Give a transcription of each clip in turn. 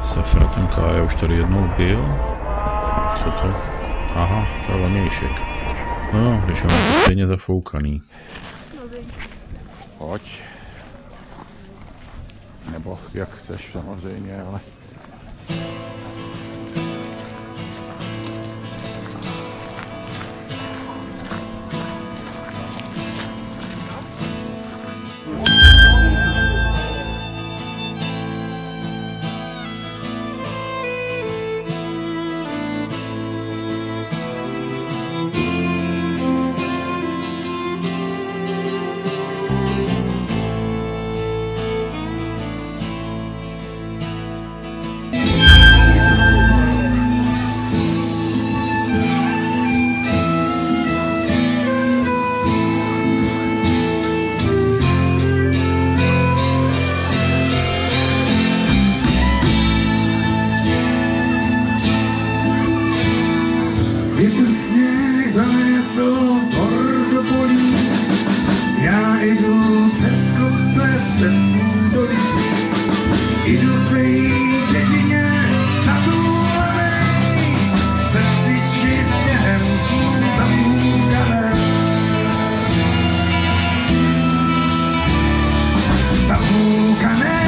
Safra, ten Kája už tady jednou byl. Co to? Aha, to je lanějšek. No, když je to stejně zafoukaný. Pojď. Nebo jak chceš samozřejmě, ale... Já jdu přes kopce, přes údolí, jdu tvý dědině, zatůlenej, cestičky sněhem jsou zapůkané. Zapůkané,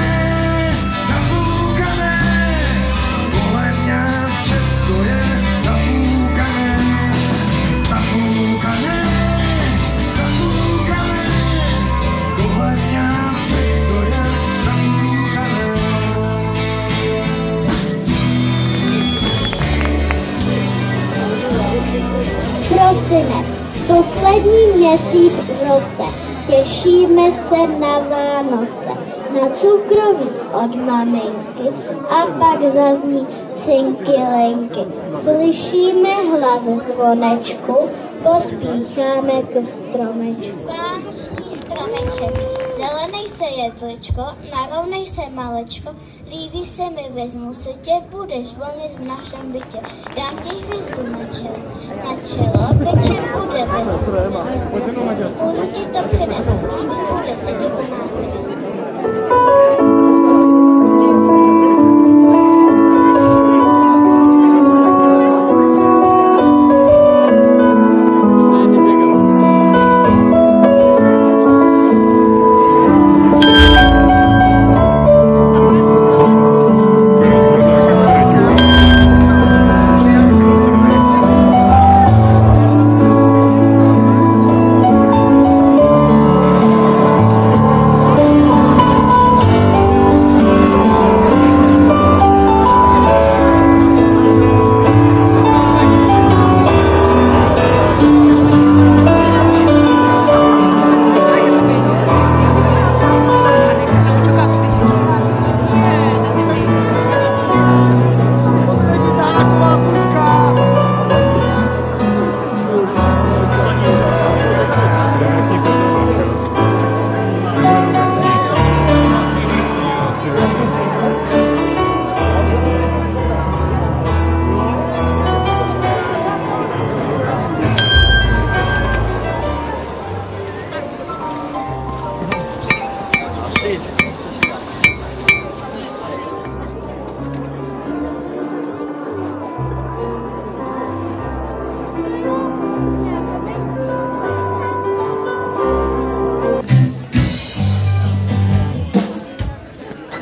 zapůkané, kolem mě všecko je zapůkané, zapůkané. Prosinec, poslední měsíc v roce, těšíme se na Vánoce, na cukroví od maminky a pak zazní cinky linky. Slyšíme hlas zvonečku, pospícháme k stromečku. Vánoční stromeček, zelenej se jedličko, narovnej se malečko, líbí se mi, vezmu se tě, budeš zvonit v našem bytě. Dám ti hvězdu na čelo, večer bude veselý. Můžu ti to předem slíbit, bude se ti u nás líbit.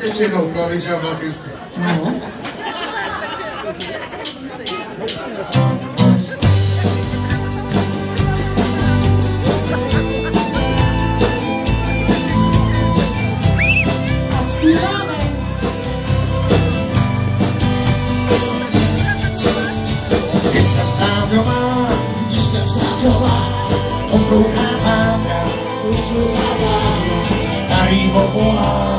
Ještě jednou, pravice a velký úspěch. No. A zpíváme. Když jsem sám doma, poslouchám háka, starýho Boha.